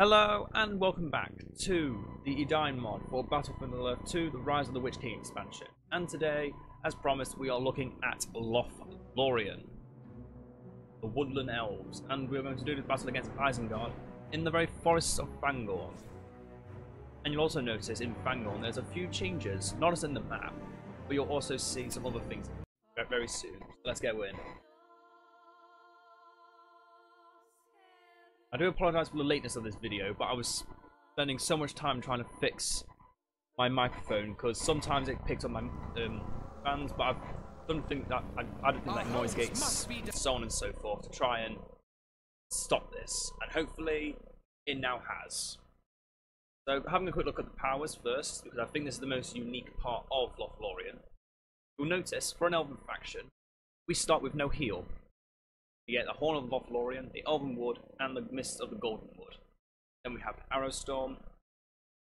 Hello and welcome back to the Edain mod for Battlefield Earth 2, the Rise of the Witch King expansion. And today, as promised, we are looking at Lothlorien, the Woodland Elves, and we're going to do this battle against Isengard in the very forests of Fangorn. And you'll also notice in Fangorn there's a few changes, not as in the map, but you'll also see some other things very soon. So let's get in. I do apologise for the lateness of this video, but I was spending so much time trying to fix my microphone because sometimes it picks up my fans, but I don't think that noise gates, so on and so forth, to try and stop this, and hopefully it now has. So having a quick look at the powers first, because I think this is the most unique part of Lothlorien. You'll notice for an Elven faction, we start with no heal. We get the Horn of Lothlorien, the Elven Wood, and the Mist of the Golden Wood. Then we have Arrow Storm,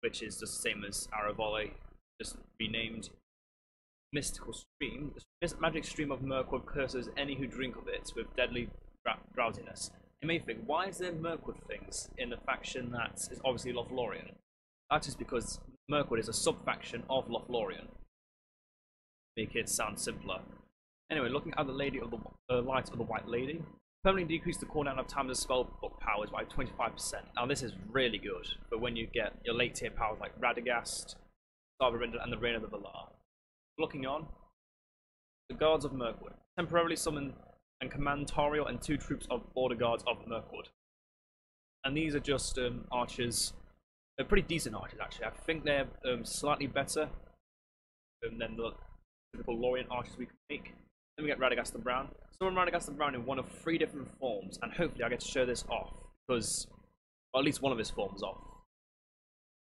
which is just the same as Arrow Volley, just renamed. Mystical Stream. This magic stream of Mirkwood curses any who drink of it with deadly drowsiness. You may think, why is there Mirkwood things in a faction that is obviously Lothlorien? That is because Mirkwood is a sub-faction of Lothlorien. Make it sound simpler. Anyway, looking at the Lady of the Light of the White Lady, permanently decrease the cooldown of times of spell book powers by 25%. Now this is really good for when you get your late tier powers like Radagast, Starbringer, and the Reign of the Valar. Looking on, the Guards of Mirkwood temporarily summon and command Tariel and 2 troops of Border Guards of Mirkwood. And these are just archers. They're pretty decent archers actually. I think they're slightly better than the typical Lorien archers we can make. Then we get Radagast the Brown. Summon Radagast the Brown in one of 3 different forms, and hopefully I get to show this off, because, well, at least one of his forms off.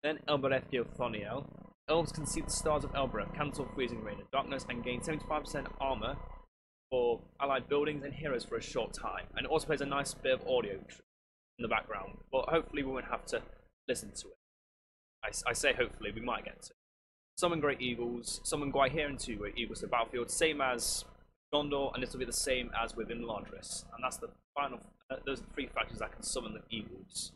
Then Elbereth Gilthoniel. Elves can see the stars of Elbereth, cancel freezing rain and darkness, and gain 75% armor for allied buildings and heroes for a short time. And it also plays a nice bit of audio in the background, but hopefully we won't have to listen to it. I say hopefully, we might get to. Summon Great Eagles, summon Gwyhir 2 Great Eagles to the battlefield, same as Gondor, and this will be the same as within Ladris. And that's the final, those are the 3 factors that can summon the Eagles.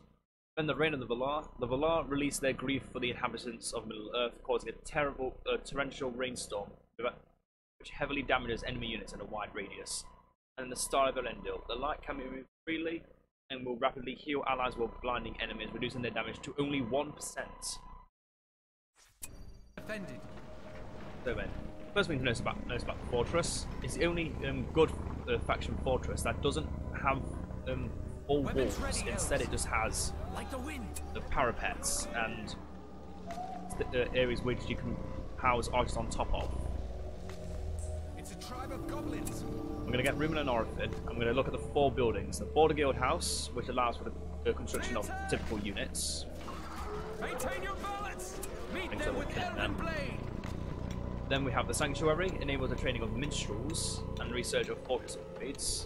Then the Reign of the Valar. The Valar release their grief for the inhabitants of Middle-earth, causing a terrible torrential rainstorm, which heavily damages enemy units in a wide radius. And then the Star of Elendil. The light can be moved freely, and will rapidly heal allies while blinding enemies, reducing their damage to only 1%. Offended. So then, first thing to notice about the fortress, it's the only good faction fortress that doesn't have all walls. Instead it just has like the parapets and the areas which you can house archers on top of. It's a tribe of goblins. I'm going to get Rumen and Orifid. I'm going to look at the 4 buildings. The Border Guild House, which allows for the construction of typical units. Maintain your balance. Meet them with Elven Blade. Then we have the Sanctuary, enables the training of minstrels and research of fortress upgrades.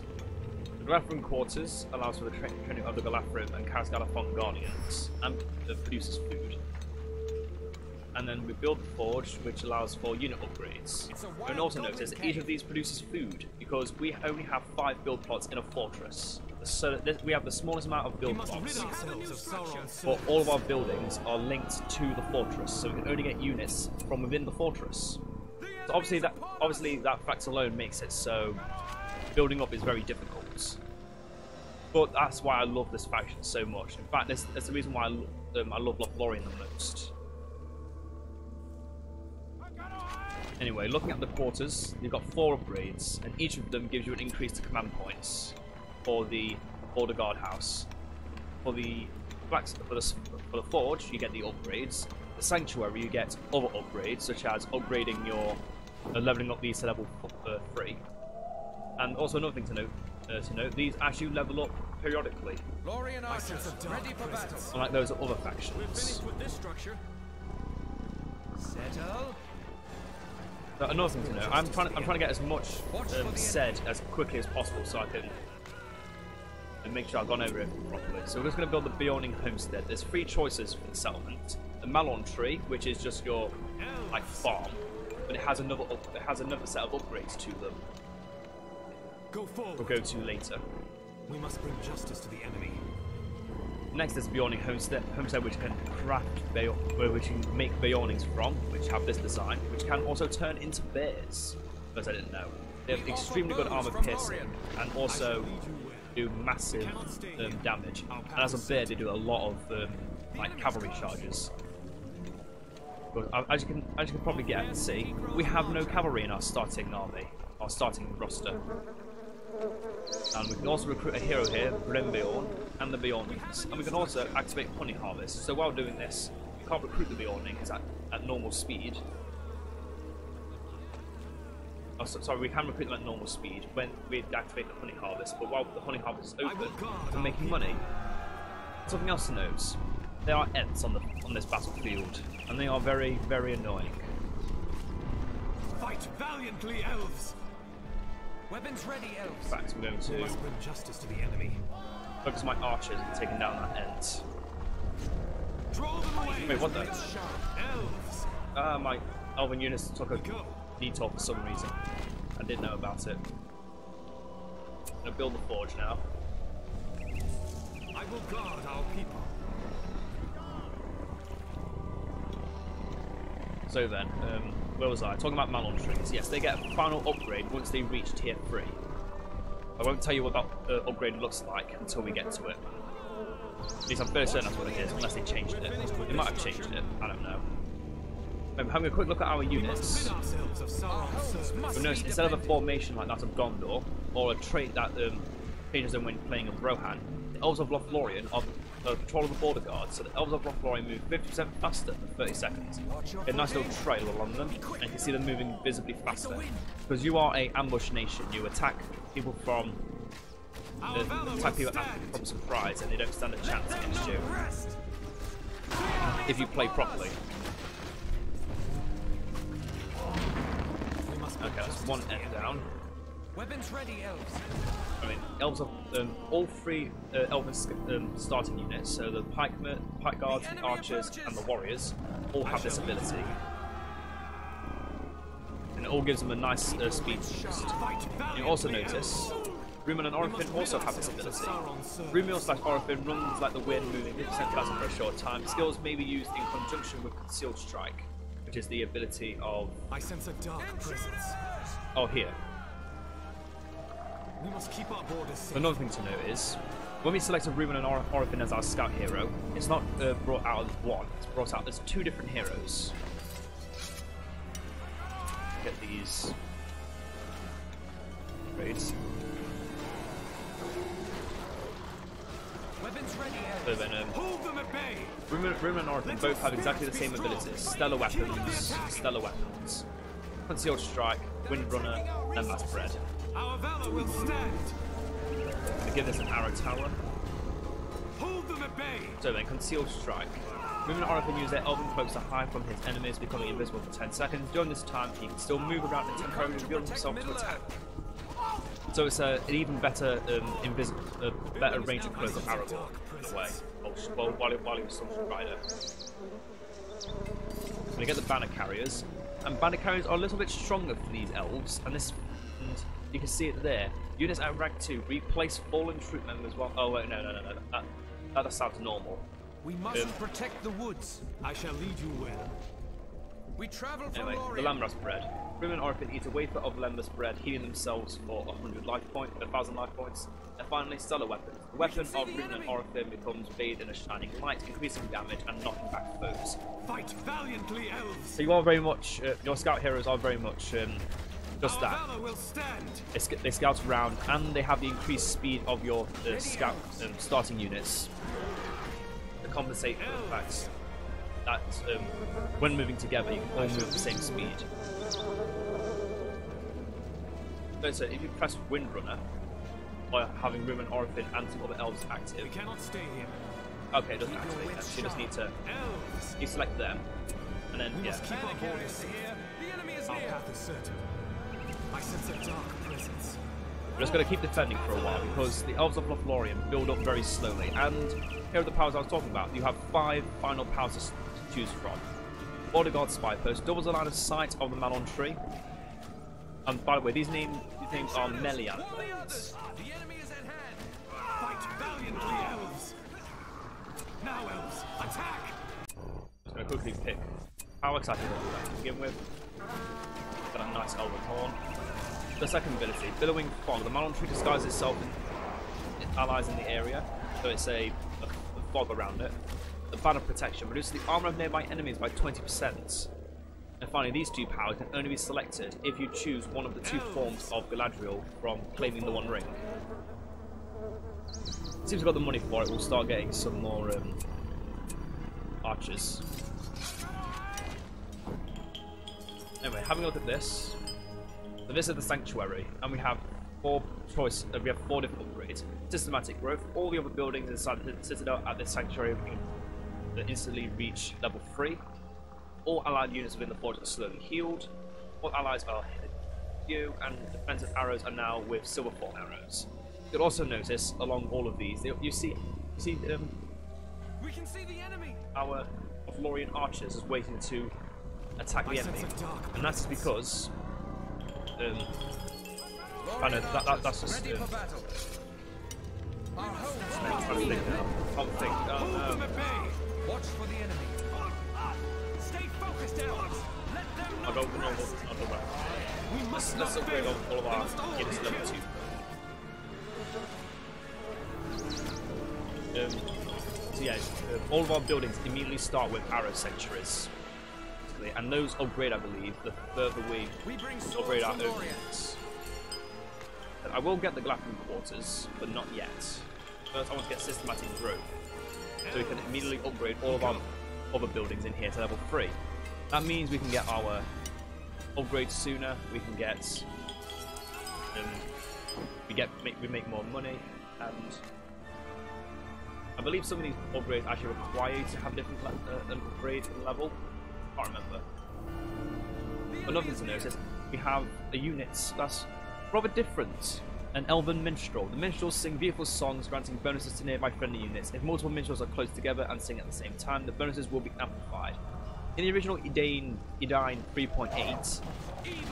The Galafrim Quarters allows for the training of the Galafrim and Khaz-Galafon Guardians, and produces food. And then we build the Forge, which allows for unit upgrades. And also notice that each of these produces food, because we only have 5 build plots in a fortress. So we have the smallest amount of build plots. But all of our buildings are linked to the fortress, so we can only get units from within the fortress. So obviously that fact alone makes it so building up is very difficult. But that's why I love this faction so much. In fact, that's the reason why I love Lothlorien the most. Anyway, looking at the quarters, you've got 4 upgrades, and each of them gives you an increase to command points for the Border Guard House. For the Forge, you get the upgrades. The Sanctuary, you get other upgrades, such as upgrading your leveling up these to level 3. And also another thing to note, these actually level up periodically. Lorien archers ready for battle. Unlike those other factions. We're finished with this structure. Settle. So another thing to note, I'm trying to get as much said as quickly as possible so I can make sure I've gone over it properly. So we're just going to build the Bjorning Homestead. There's 3 choices for the settlement. The Malon Tree, which is just your like farm, but it has another set of upgrades to them. Go forward. We'll go to later. We must bring justice to the enemy. Next is Bjorning Homestead, which can craft which can make Bjornings from, which have this design, which can also turn into bears, as I didn't know. They have extremely good armor piercing, and also do massive damage. And as a bear, they do a lot of like cavalry charges. But as you can probably get to see, we have no cavalry in our starting army, our starting roster. And we can also recruit a hero here, Bjorn, and the Bjornings. And we can also activate Honey Harvest. So while doing this, we can't recruit the Bjornings at normal speed. Oh, sorry, we can recruit them at normal speed when we activate the Honey Harvest. But while the Honey Harvest is open, we're making money. Something else to note. There are Ents on this battlefield, and they are very, very annoying. Fight valiantly, elves! Weapons ready, elves. In fact, I'm going to must bring justice to the enemy. focus my archers and taking down that Ent. Draw them away. Wait, what the? Elves. My elven units took a detour for some reason. I didn't know about it. I'm gonna build the forge now. I will guard our people. So then, where was I? Talking about Malon trees. Yes, they get a final upgrade once they reach tier 3. I won't tell you what that upgrade looks like until we get to it. At least I'm fairly certain that's what it is, unless they changed it. They might have changed it, I don't know. Having a quick look at our units. You'll notice instead of a formation like that of Gondor, or a trait that changes them when playing of Rohan, the Elves of Lothlorien are control of the border guards, so the Elves of Lothlorien move 50% faster than 30 seconds. A nice little trail along them, and you can see them moving visibly faster. Because you are an ambush nation, you attack people from surprise, and they don't stand a chance against you if you play properly. Okay, that's one Ent down. Weapons ready, elves. I mean, elves are all 3 elven starting units, so the pike guards, the archers, and the warriors all have this ability. And it all gives them a nice speed boost. You also notice, Rumen and Orifin also have this ability. Rumiel/Orifin runs like the wind, moving 50% faster for a short time. Skills may be used in conjunction with Concealed Strike, which is the ability of... I sense a dark presence. Oh, here. We must keep our borders safe. Another thing to note is, when we select a Rumen and Orifin as our scout hero, it's not brought out as one, it's brought out as 2 different heroes. Get these raids. Weapons ready, So then, hold them at bay. Rumen and Orifin both have exactly the same abilities. Stellar weapons, Concealed Strike, Windrunner, and Mass Bread. Our valor will stand. I give this an arrow tower. Hold them at bay. So then, Concealed Strike. Rumen and Orifin use their elven cloaks to hide from his enemies, becoming invisible for 10 seconds. During this time, he can still move around and temporarily reveal himself to attack. So it's an even better better range of cloak of Aragorn in a way. Well, while he was still Rider. We get the banner carriers, and banner carriers are a little bit stronger for these elves, and you can see it there. Units at rank 2 replace fallen troop members while... Oh wait, no. That sounds normal. We must protect the woods. I shall lead you well. We travel from Lorien. The Lambras bread. Rumen and Orifin eat a wafer of Lambras bread, healing themselves for 1,000 life points. And finally, stellar weapons. The weapon of Rumen and Orifin becomes bathed in a shining light, increasing damage and knocking back foes. Fight valiantly, elves. So you are very much, your scout heroes are very much just that. They scout around, and they have the increased speed of your scout starting units to compensate for the fact that when moving together, you can all move at the same speed. So if you press Windrunner, by having Rumen and Orifin and some other elves active, we cannot stay here. Okay, it doesn't activate them. You just need to you select them, and then we must keep our borders safe. The enemy is near. Our path is certain. I sense a dark presence. We're just going to keep defending for a while because the Elves of Lothlorien build up very slowly, and here are the powers I was talking about. You have 5 final powers to choose from. Border Guard Spy Post doubles the line of sight of the Malon tree. And by the way, these names are Melian. The enemy is at hand. Fight valiantly, elves. Now, elves, attack! Just going to quickly pick how excited I to begin with. Got a nice elven horn. The second ability, Billowing Fog. The Malon tree disguises itself in allies in the area, so it's a fog around it. The Banner of Protection reduces the armor of nearby enemies by 20%. And finally, these two powers can only be selected if you choose one of the two forms of Galadriel from claiming the One Ring. Since we've got the money for it, we'll start getting some more archers. Anyway, having a look at this. So this is the Sanctuary, and we have four different upgrades. Systematic growth. All the other buildings inside the Citadel at this Sanctuary can instantly reach level 3. All allied units within the fort are slowly healed. All allies are healed, and defensive arrows are now with silver form arrows. You'll also notice along all of these, you see we can see the enemy. Our Lorien archers is waiting to attack the enemy, and that's because I know that's just watch for the enemy. Stay focused, elves. Let them know. I'll go back. Let's upgrade all of our units to level 2. So yeah, all of our buildings immediately start with arrow sanctuaries. And those upgrade, I believe, the further we upgrade our own units. I will get the Glatham quarters, but not yet. First, I want to get systematic growth, so we can immediately upgrade all of our other buildings in here to level 3. That means we can get our upgrades sooner. We can get, we make more money, and I believe some of these upgrades actually require you to have a different upgrade level. I can't remember. Another thing to notice, we have a unit that's rather different. An elven minstrel. The minstrels sing beautiful songs, granting bonuses to nearby friendly units. If multiple minstrels are close together and sing at the same time, the bonuses will be amplified. In the original Edain 3.8,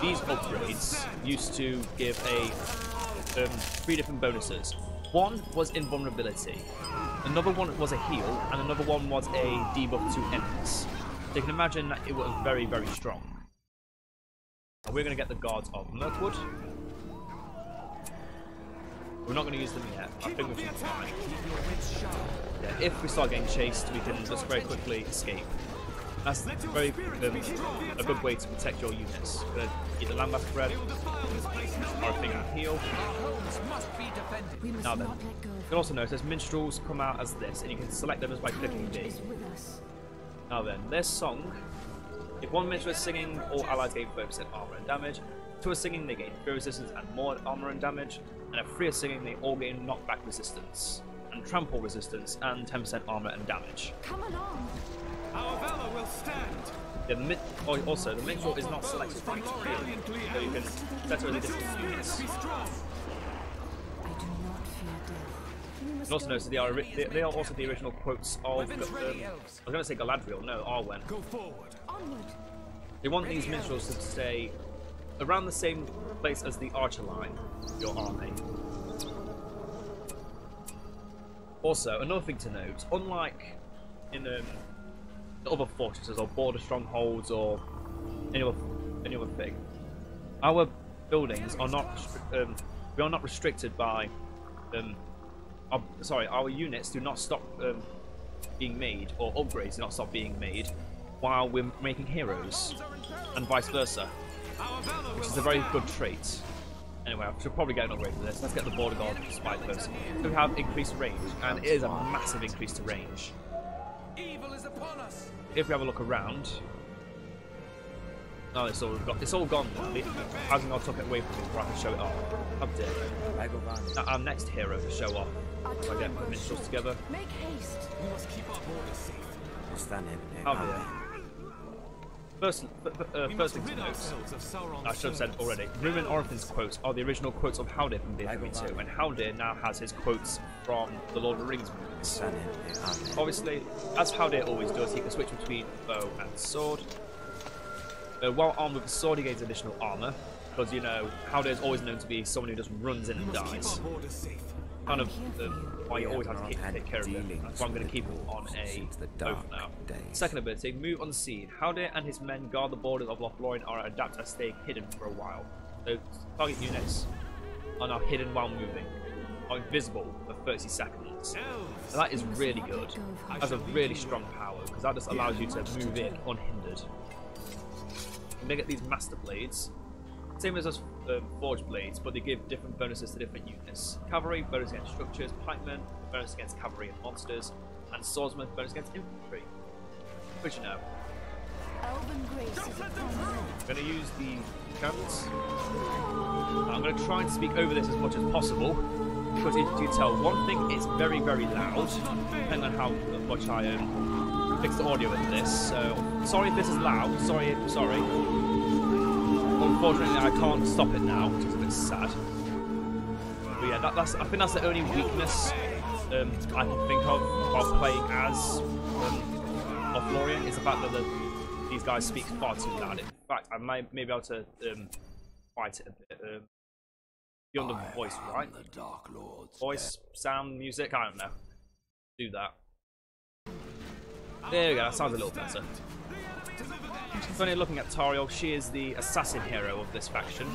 these upgrades used to give 3 different bonuses. One was invulnerability, another one was a heal, and another one was a debuff to enemies. So you can imagine that it was very, very strong. And we're going to get the guards of Mirkwood. We're not going to use them yet. I think we should try. Yeah, if we start getting chased, we can just very quickly escape. That's very a good way to protect your units. We're going to eat the lambast bread, or thing and heal. Now then, you can also notice minstrels come out as this, and you can select them as by clicking D. Now then, their song. If one minstrel is singing, all allies gain 5% armor and damage. 2 are singing, they gain fear resistance and more armor and damage. And if 3 are singing, they all gain knockback resistance and trample resistance and 10% armor and damage. Come along. Our valor will stand. Yeah, also, the minstrel is not selected by field, so you can set her as a different units. I do not fear death. You can also notice they are also the original quotes of I was going to say Galadriel, no, Arwen. Go forward. Onward. They want these minstrels to stay around the same place as the archer line, your army. Also, another thing to note, unlike in the other fortresses or border strongholds or any other thing, our buildings are not we are not restricted by our units do not stop being made, or upgrades do not stop being made while we're making heroes, and vice versa, which is a very good trait. Anyway, I should probably get an upgrade for this. Let's get the border guard spy first. So we have increased range, and it is a massive increase to range. Evil is upon us. If we have a look around, oh, it's all gone now. Housing, I took it away from me before I can show it off. How dare! Now, our next hero to show off. If I get my minstrels together. Make haste. We must keep our borders safe. How dare! First thing to note, I should have said already, Ruin Orphan's quotes are the original quotes of Haldir from D32, and Haldir now has his quotes from the Lord of the Rings movies. Obviously, as Haldir always does, he can switch between bow and sword. While armed with a sword, he gains additional armor, because, you know, Haldir is always known to be someone who just runs in and dies. kind of why you always have to take care of it. That's why I'm going to keep it on a bow for now. Second ability, move unseen. Howdy and his men guard the borders of Lothlorien are adapt to staying hidden for a while. So target units are now hidden while moving, are invisible for 30 seconds. And that is really good. That's a really strong power because that just allows you to move in unhindered. And they get these master blades. Same as us forged blades, but they give different bonuses to different units. Cavalry, bonus against structures. Pikemen, bonus against cavalry and monsters. And swordsmen, bonus against infantry. Which you know. I'm going to use the guns. I'm going to try and speak over this as much as possible. Because if you tell one thing, it's very, very loud. Depending on how much I fix the audio in this. So, sorry if this is loud. Sorry. Unfortunately, I can't stop it now, which is a bit sad. But yeah, I think that's the only weakness I can think of while playing as Lothlorien is the fact that these guys speak far too loud. In fact, I might be able to fight it a bit. Beyond the voice, right? Voice, sound, music, I don't know. Do that. There we go, that sounds a little better. Funny looking at Tariel, she is the assassin hero of this faction.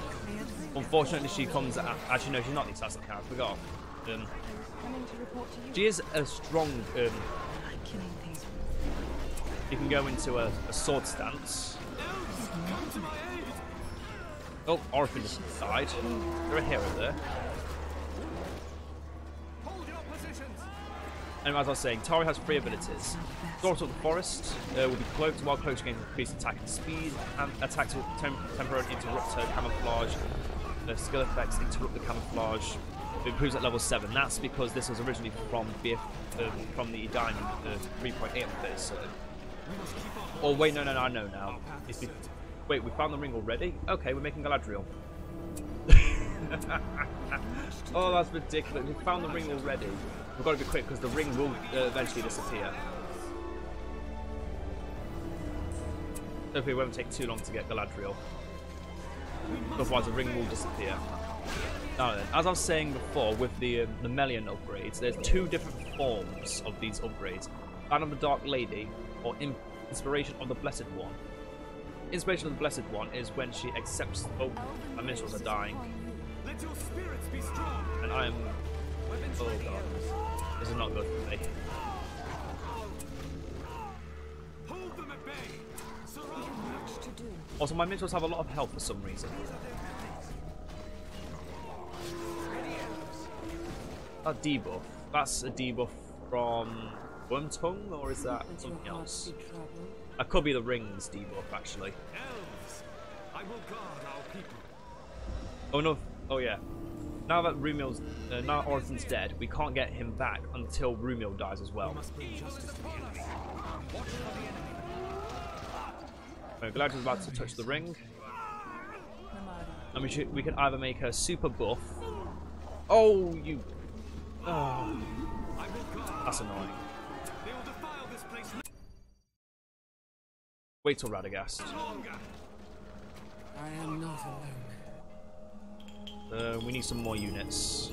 Unfortunately, she comes at, actually no, she's not the assassin hero, I forgot. She is a strong, you can go into a sword stance. Oh, Orphan just died. They're a hero there. And as I was saying, Tari has 3 abilities. Sword of the Forest will be cloaked while cloaked gains increased attack and speed, and attacks will temporarily interrupt her camouflage. Skill effects interrupt the camouflage. It improves at level 7. That's because this was originally from the Edain 3.8 update. So. Oh wait, no, I know now. Wait, we found the ring already? Okay, we're making Galadriel. Oh, that's ridiculous. We found the ring already. We've got to be quick because the ring will eventually disappear. Hopefully it won't take too long to get Galadriel. Otherwise the ring will disappear. Now then, as I was saying before, with the Melian upgrades, there's 2 different forms of these upgrades. Ban of the Dark Lady, or Inspiration of the Blessed One. Inspiration of the Blessed One is when she accepts... Oh, my minstrels are dying. Let your spirits be strong. And I am... Oh god. This is not good for me. Hold them at bay. Also, my minstrels have a lot of health for some reason. That debuff. That's a debuff from Wormtongue, or is that something else? That could be the rings debuff, actually. Elves, I will guard our people. Oh no! Oh yeah. Now that now Orphan's dead, we can't get him back until Rumil dies as well. Galadriel's about to touch the ring, and we can either make her super buff. Oh, you! Oh, that's annoying. Wait till Radagast. I am not alone. We need some more units.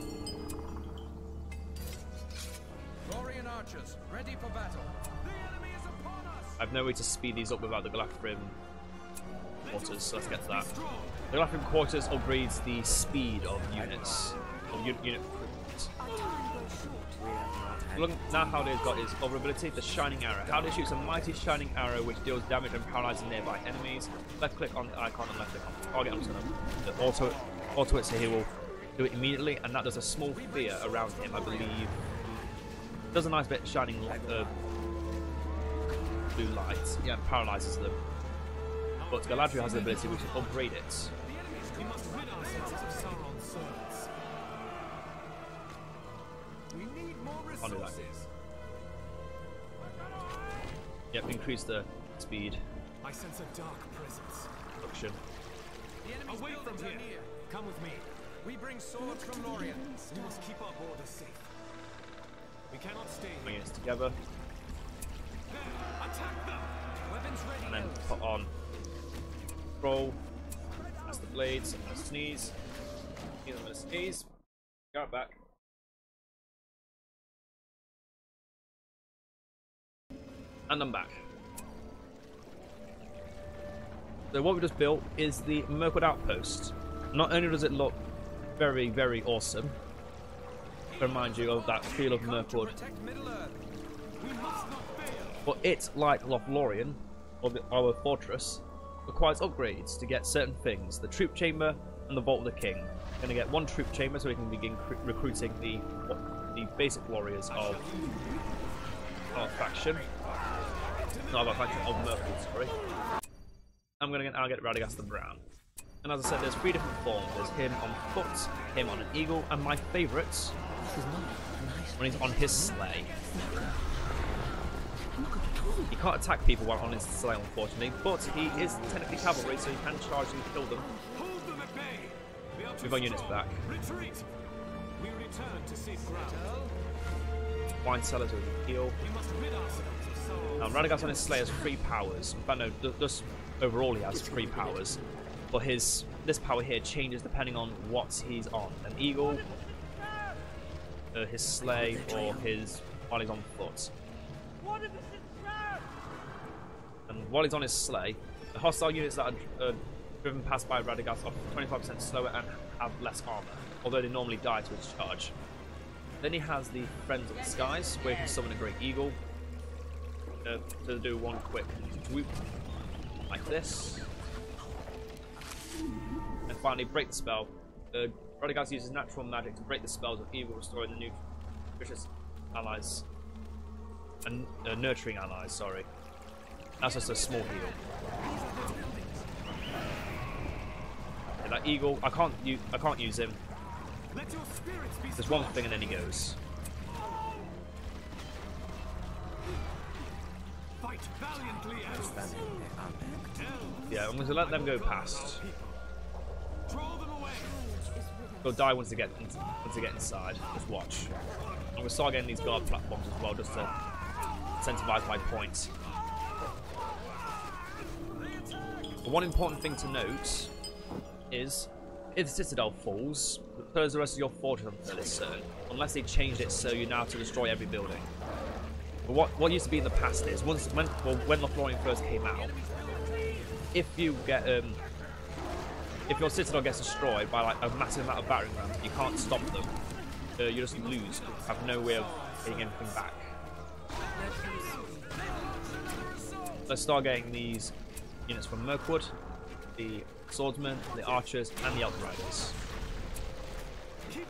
Lorien archers, ready for battle. The enemy is upon us. I have no way to speed these up without the Galadriel quarters, so let's get to that. The Galadriel quarters upgrades the speed of units, of unit recruitment. Look now how they've got his vulnerability, the Shining Arrow. How they shoots a mighty shining arrow which deals damage and paralyzes nearby enemies. Left click on the icon and left click on the target. I'm just going to auto it so he will do it immediately, and that does a small fear around him, I believe. Does a nice bit of shining blue light. Yeah, and paralyzes them. But Galadriel has the ability we can upgrade it. We must rid ourselves of Sauron's swords. We need more resources. Yep, increase the speed. I sense a dark presence. Production. The enemy's away from here. Near. Come with me. We bring swords from Lorien. We must keep our borders safe. We cannot stay here. Bring it together. Attack them. Weapons ready. And then put on roll. That's the blades. I'm gonna sneeze. I'm gonna sneeze. Go back. And I'm back. So what we just built is the Mirkwood Outpost. Not only does it look very, very awesome, to remind you of that feel of Mirkwood, but it, like Lothlorien, or our fortress, requires upgrades to get certain things. The Troop Chamber and the Vault of the King. We're going to get one Troop Chamber so we can begin recruiting the basic warriors of our faction. Not our faction, of Mirkwood, sorry. I'm going to get Radagast the Brown. And as I said, there's 3 different forms. There's him on foot, him on an eagle, and my favourite, when he's on his sleigh. He can't attack people while on his sleigh, unfortunately, but he is technically cavalry, so he can charge and kill them. Move our units back. Wine cellars with a heal. Now, Radagast on his sleigh has 3 powers. In fact, no, just overall he has 3 powers. But this power here changes depending on what he's on. An eagle, his sleigh, or while he's on foot. And while he's on his sleigh, the hostile units that are driven past by Radagast are 25% slower and have less armor, although they normally die to his charge. Then he has the Friends of the Skies, where he can summon a great eagle to do one quick swoop, like this. And finally, break the spell. Radagast uses natural magic to break the spells of evil, restoring the nutritious allies and nurturing allies. Sorry, that's just a small heal. Okay, that eagle, I can't use him. There's one thing, and then he goes. Yeah, I'm going to let them go past. They'll die once they get inside. Just watch. I'm going to start getting these guard platforms as well, just to incentivize my points. But one important thing to note is, if the Citadel falls, it closes the rest of your fortress until it's certain, unless they changed it so you now have to destroy every building. But what used to be in the past is, when Lothlorien first came out, if your Citadel gets destroyed by like a massive amount of battering rams, you can't stop them. You just lose. You have no way of getting anything back. Let's start getting these units from Mirkwood, the swordsmen, the archers, and the elf riders.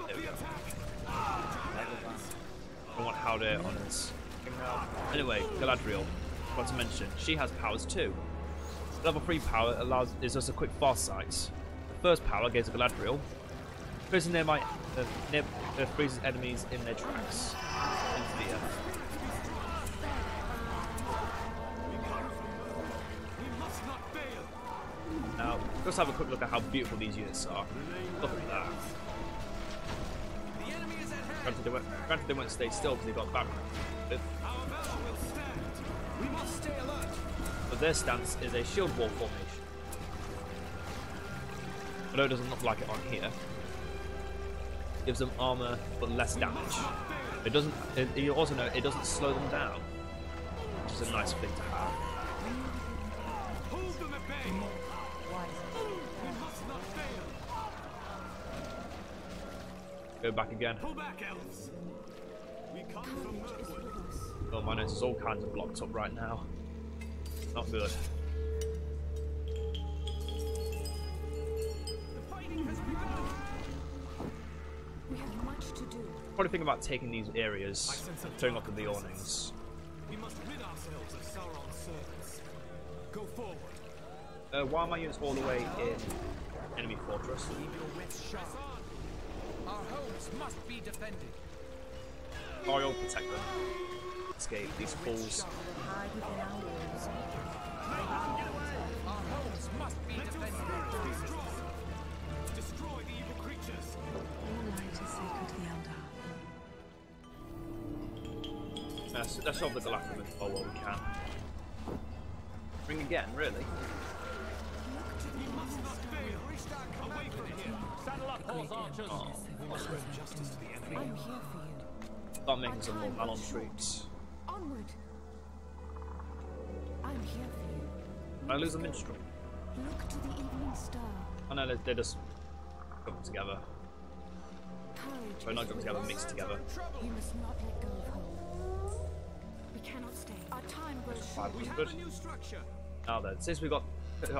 There we go. I want Howder on his. Anyway, Galadriel, I want to mention, she has powers too. Level 3 power is just a quick fast sight. The first power gives Galadriel, freezes freezes enemies in their tracks. In fear. Now, let's have a quick look at how beautiful these units are. Look at that. Granted, they won't stay still because they've got battering. But their stance is a shield wall formation. Although it doesn't look like it on here. Gives them armor but less damage. It doesn't. You also know it doesn't slow them down, which is a nice thing to have. Go back again. Oh, my nose is all kinds of blocked up right now. Not good. We have much to do. Probably think about taking these areas, turning off the awnings. We must rid ourselves of Sauron's servants. Go forward. Why are my units all the way in enemy fortress? Our homes must be defended. I'll protect them. Escape these fools. Hide within our walls. Our homes must be defended. Destroy the evil creatures. All light is sacred to the Eldar. Let's solve the Galadriel for what we can. Ring again, really? We must not fail. Away from here. Saddle up, horse archers. We must bring justice to the enemy. I'm here for you. Start making some more Malon troops. Onward. I'm here for you. I lose a minstrel. Look to the evening star. Oh no, they just jump together. Courage. Sorry, not jump together, mixed together. You must not let go of hope. We cannot stay. Our time grows short. We have a new structure. Now then, since we got the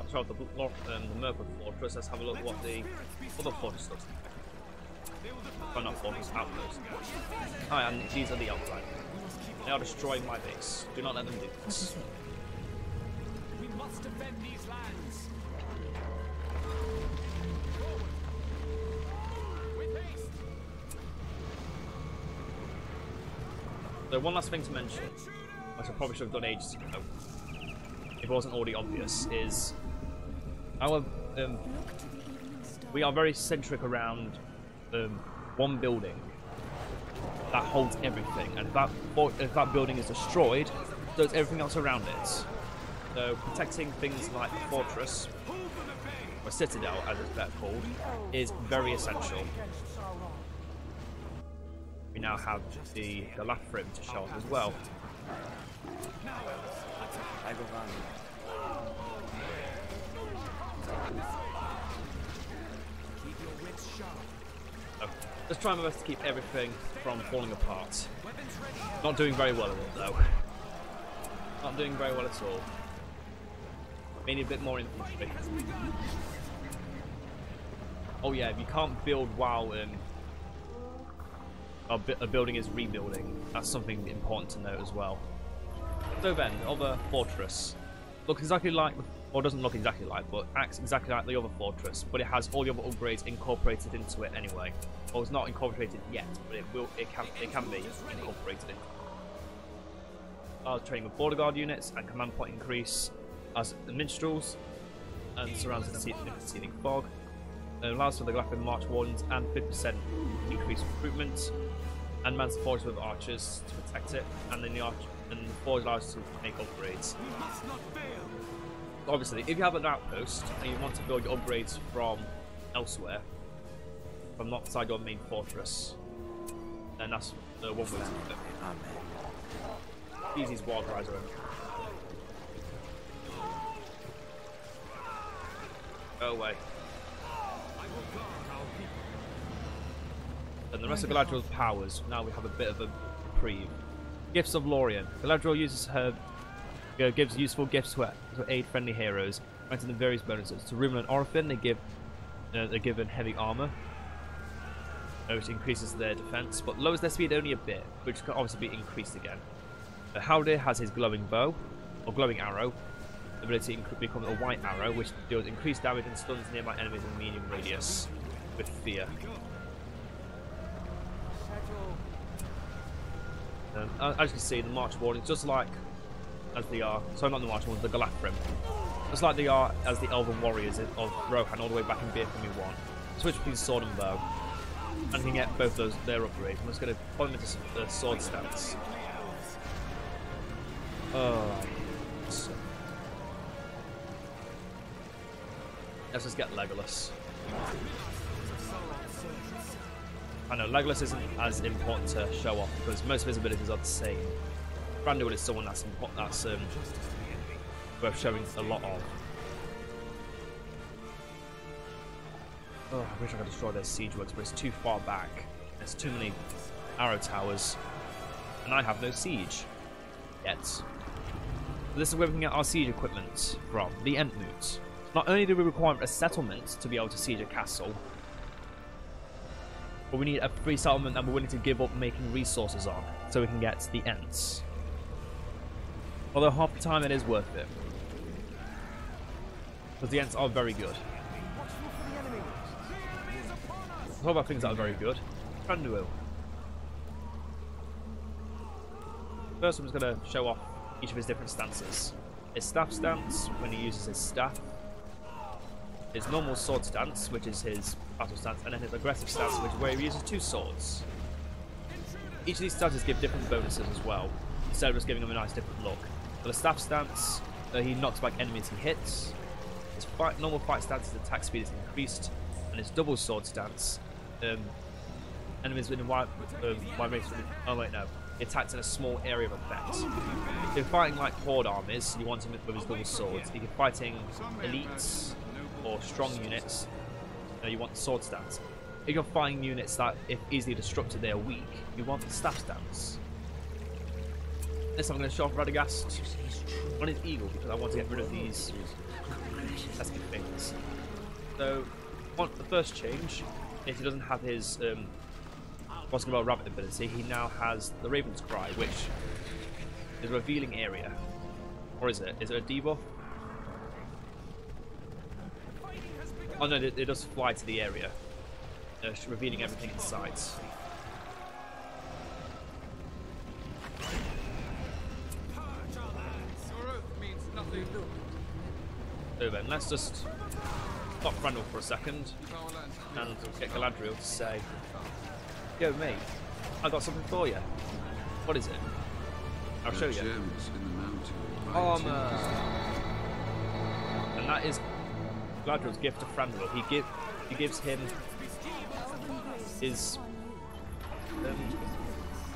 Mirkwood fortress, let's have a look at what the other fortress looks like. Well, not fortress, outpost. Hi, and these are the outside. They are destroying my base. Do not let them do this. We must defend these lands. With haste. So one last thing to mention, which I probably should have done ages ago, if it wasn't already obvious, is our we are very centric around one building that holds everything, and if that building is destroyed, so does everything else around it. So protecting things like the fortress, or citadel as it's better called, is very essential. We now have the Lothlorien to show off as well. Just trying my best to keep everything from falling apart. Not doing very well at it though. Not doing very well at all. We need a bit more infantry. Oh yeah, if you can't build while a building is rebuilding, that's something important to note as well. So then, the other fortress looks exactly like, or doesn't look exactly like, but acts exactly like the other fortress, but it has all the other upgrades incorporated into it anyway. Well, it's not incorporated yet, but it can be incorporated into it. Training with border guard units and command point increase as the minstrels and surrounds the seething fog. It allows for the Lothlorien March Wardens and 50% increased recruitment, and mans the forge with archers to protect it, and then the forge allows to make upgrades. Obviously, if you have an outpost and you want to build your upgrades from elsewhere, from not outside your main fortress, then that's the one way to do it. Easy's Wild Riser. Go away. And the rest of Galadriel's powers, now we have a bit of a reprieve. Gifts of Lorien. Galadriel uses her gives useful gifts to aid friendly heroes, granting them various bonuses. To Rumen and Orphan, they're given heavy armor, which increases their defense, but lowers their speed only a bit, which can obviously be increased again. Haldir has his glowing bow, or glowing arrow, ability to become a white arrow, which deals increased damage and stuns nearby enemies in medium radius with fear. As you can see, the March Wardens, just like as they are, sorry, not the March Wardens, the Galadriel, just like they are as the Elven Warriors of Rohan all the way back in BFME 1. Switch between sword and bow, and you can get both those their upgrades. I'm just going to put them into the sword stance. Let's just get Legolas. I know Legolas isn't as important to show off because most of his abilities are the same. Branduil is someone that's worth showing a lot of. Oh, I wish I could destroy their siege works, but it's too far back. There's too many arrow towers, and I have no siege yet. So this is where we can get our siege equipment from, the Entmoot. Not only do we require a settlement to be able to siege a castle, but we need a free settlement that we're willing to give up making resources on, so we can get the Ents. Although half the time it is worth it, because the Ents are very good. Talk about things that are very good. Branduil. First, I'm just going to show off each of his different stances. His staff stance, when he uses his staff. His normal sword stance, which is his battle stance, and then his aggressive stance, which is where he uses two swords. Each of these stances give different bonuses as well, instead of just giving him a nice different look. For the staff stance, he knocks back enemies he hits. His normal fight stance, his attack speed is increased, and his double sword stance, enemies within wide range. Oh wait, no. he attacks in a small area of effect. If you're fighting like horde armies, you want him with his double swords. If you're fighting elites or strong units, you want the sword stance. If you're fighting units that, if easily destructed, they are weak, you want the staff stance. This time I'm going to show off Radagast on his eagle because I want to get rid of these pesky things. So, the first change is he doesn't have his Basketball Rabbit ability. He now has the Raven's Cry, which is a revealing area. Or is it? Is it a debuff? Oh no, it does fly to the area, revealing everything in sight. So then, let's just stop Randall for a second and get Galadriel to say, "Yo mate, I got something for you." What is it? I'll show you. Armor! And that is Galadriel's gift to Thranduil. He gives him his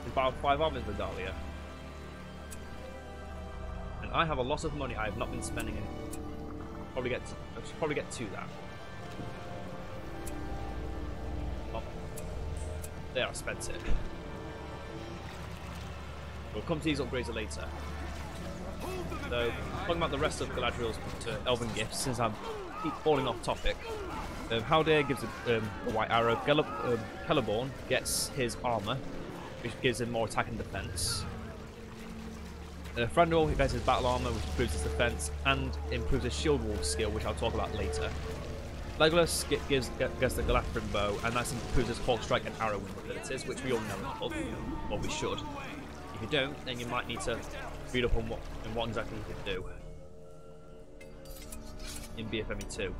about 5 armors medallia. And I have a lot of money I have not been spending in. I should probably get to that. Oh, they are expensive. We'll come to these upgrades later. So, talking about the rest of Galadriel's elven gifts, since I keep falling off topic. Haldir gives a white arrow. Celeborn gets his armor, which gives him more attack and defense. Thranduil gets his battle armor, which improves his defense and improves his shield wall skill, which I'll talk about later. Legolas gets the Galadriel bow, and that improves his hawk strike and arrow wind abilities, which we all know of, or we should. If you don't, then you might need to read up on what exactly you can do in BFME 2.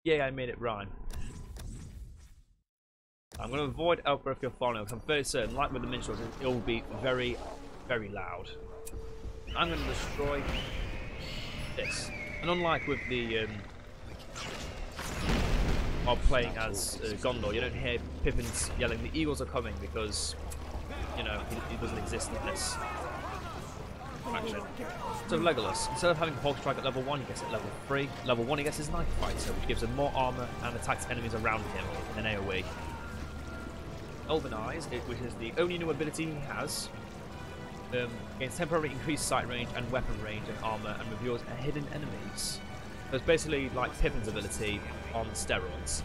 Yay, I made it rhyme. I'm going to avoid Elfbereth Follow because I'm fairly certain, like with the minstrels, it will be very, very loud. I'm going to destroy this. And unlike with the while playing as Gondor, you don't hear Pippin yelling, "The eagles are coming," because, you know, he doesn't exist in this faction. So Legolas, instead of having Hawk Strike at level 1, he gets it at level 3. Level 1 he gets his Knife Fighter, which gives him more armor and attacks enemies around him in AoE. Elven Eyes, which is the only new ability he has, gains temporary increased sight range and weapon range and armor and reveals hidden enemies. So it's basically like Pippin's ability on steroids.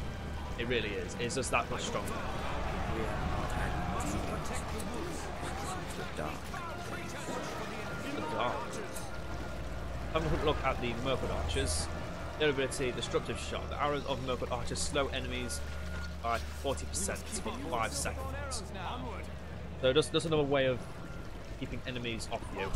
It really is. It's just that much stronger. The dark. Having a quick look at the Mirkwood Archers. Their ability, Destructive Shot. The arrows of Mirkwood Archers slow enemies by 40% for 5 seconds. So just another way of keeping enemies off you.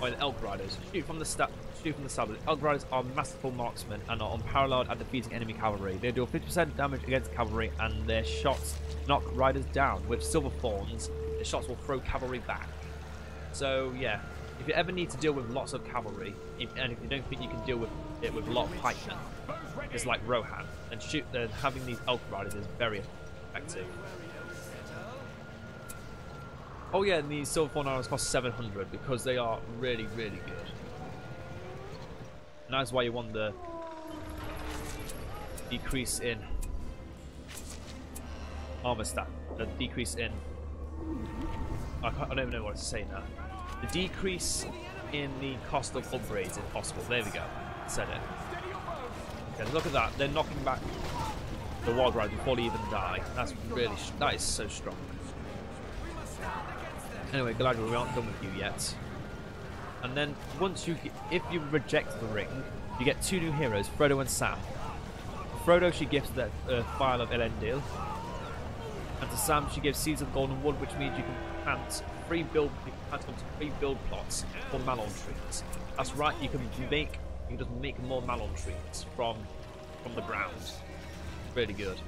By the Elk Riders. Shoot from the saddle. Elk Riders are masterful marksmen and are unparalleled at defeating enemy cavalry. They deal 50% damage against cavalry and their shots knock riders down. With silver thorns, their shots will throw cavalry back. So yeah, if you ever need to deal with lots of cavalry, and if you don't think you can deal with it with a lot of pikemen, it's like Rohan, and having these Elk Riders is very effective. Oh yeah, and these silver thorn arrows cost 700 because they are really, really good. And that's why you want the decrease in armor stat, the decrease in. I don't even know what to say now. The decrease in the cost of upgrades, if possible. There we go. Said it. Okay, look at that. They're knocking back the Wild Riders before they even die. That is so strong. Anyway, Galadriel, we aren't done with you yet. And then if you reject the ring, you get 2 new heroes, Frodo and Sam. Frodo, she gives the File of Elendil, and to Sam, she gives Seeds of Golden Wood, which means you can plant 3 build plots for Malon trees. That's right, you can just make more Malon trees from the ground. Really good,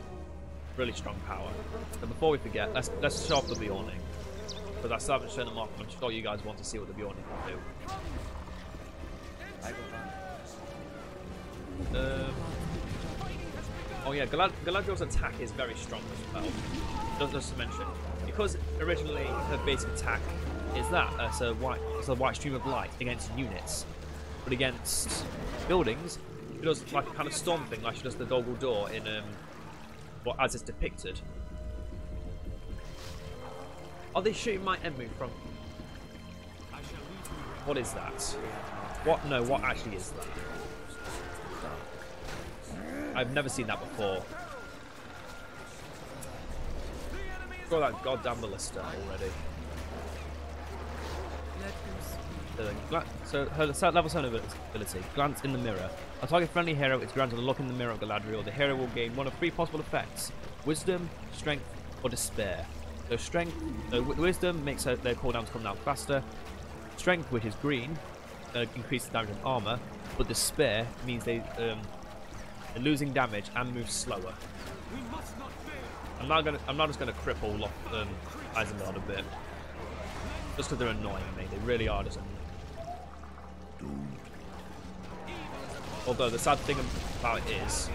really strong power. And before we forget, let's show off the Bjorning. Because I still haven't shown them off, and I'm sure you guys want to see what the Bjorning can do. Oh yeah, Galadriel's attack is very strong as well. Just to mention, because originally her basic attack is that it's a white stream of light against units, but against buildings, she does like a kind of storm thing, like she does the Doggle Door in well, as it's depicted. Are they shooting my enemy from? What is that? What? No, what actually is that? I've never seen that before. Throw that goddamn ballista already. So her level 7 ability, Glance in the Mirror. A target friendly hero is granted a look in the mirror of Galadriel. The hero will gain one of 3 possible effects: Wisdom, Strength, or Despair. So Strength, Wisdom makes their cooldowns come down faster. Strength, which is green, increases damage and armor, but Despair means they're losing damage and move slower. I'm not just gonna cripple Isengard a bit, just because they're annoying me. They really are just annoying. Although the sad thing about it is,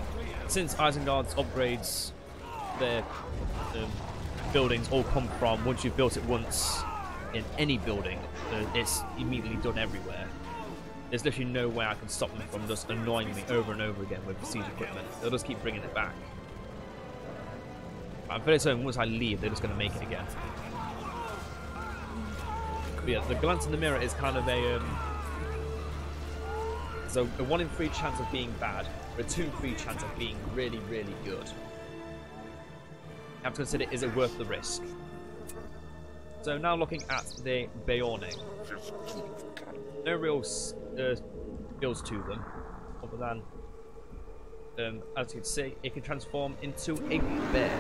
since Isengard's upgrades, their buildings all come from once you've built it once in any building, it's immediately done everywhere. There's literally no way I can stop them from just annoying me over and over again with siege equipment. They'll just keep bringing it back. I'm fairly certain once I leave, they're just going to make it again. But yeah, the Glance in the Mirror is kind of a so a 1 in 3 chance of being bad, or a 2 in 3 chance of being really, really good. You have to consider, is it worth the risk? So now looking at the Beorning. No real skills to them, other than, as you can see, it can transform into a bear.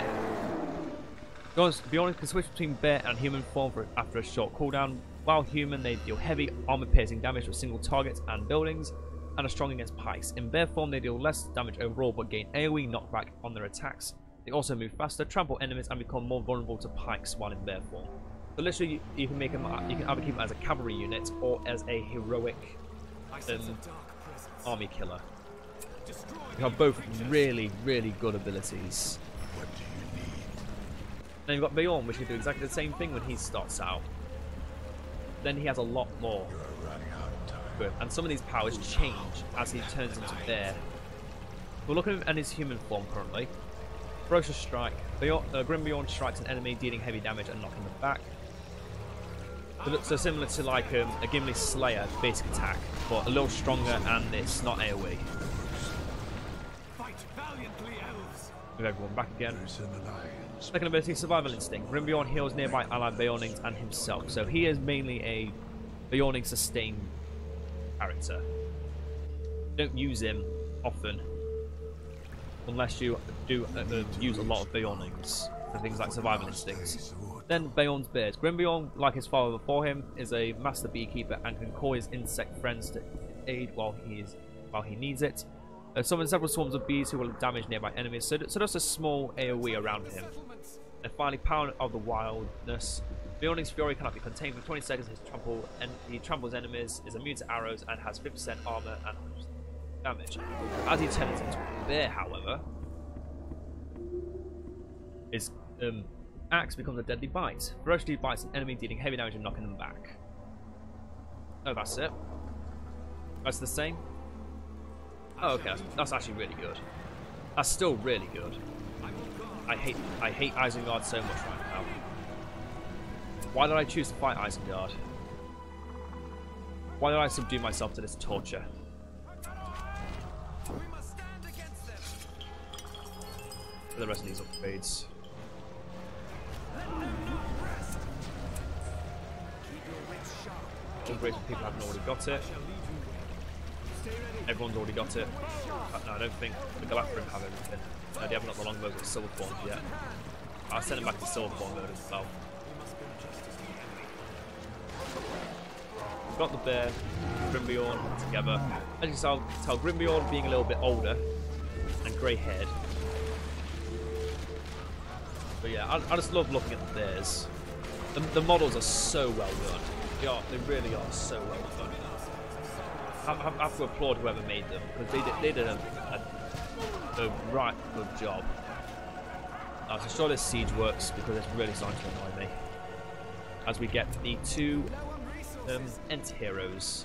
Beorning can switch between bear and human form after a short cooldown. While human, they deal heavy armor-piercing damage to single targets and buildings, and are strong against pikes. In bear form, they deal less damage overall, but gain AoE knockback on their attacks. They also move faster, trample enemies, and become more vulnerable to pikes while in bear form. So literally, you can make them. You can either keep them as a cavalry unit or as a heroic army killer. They have both really, really good abilities. Then you've got Beorn, which can do exactly the same thing when he starts out. Then he has a lot more. And some of these powers change as he turns into bear. We're looking at his human form currently. Ferocious Strike. Grim Beorn strikes an enemy, dealing heavy damage and knocking them back. So similar to like a Gimli Slayer basic attack, but a little stronger, and it's not AoE. Move everyone back again. Second ability, Survival Instinct. Grim Beorn heals nearby allied Beornings and himself, so he is mainly a Beorning sustain character. Don't use him often unless you do use a lot of Beornings for things like Survival Instincts. Then Beorn's Beard. Grim Beorn, like his father before him, is a master beekeeper and can call his insect friends to aid while he needs it. Summon several swarms of bees who will damage nearby enemies, so just a small AoE around him. And finally, Power of the Wildness. Beorning's fury cannot be contained. For 20 seconds, he tramples enemies, is immune to arrows, and has 50% armor and damage. As he turns into a bear, however, his axe becomes a deadly bite. Ferociously bites an enemy, dealing heavy damage and knocking them back. Oh, that's it. That's the same. Oh, okay, that's actually really good. That's still really good. I hate Isengard so much right now. Why did I choose to fight Isengard? Why did I subdue myself to this torture? For the rest of these upgrades. Upgrades for people who haven't already got it. Everyone's already got it. No, I don't think the Lothlorien have everything. No, they haven't got the longbows or silver forms yet. I'll send them back to silver form mode as well. We've got the bear, Grim Beorn together. As you can tell, Grim Beorn being a little bit older and grey-haired. But yeah, I just love looking at the bears. The models are so well done. They really are so well done. I have to applaud whoever made them, because they did a a right good job. I'm sure this siege works because it's really starting to annoy me. As we get the two anti-heroes.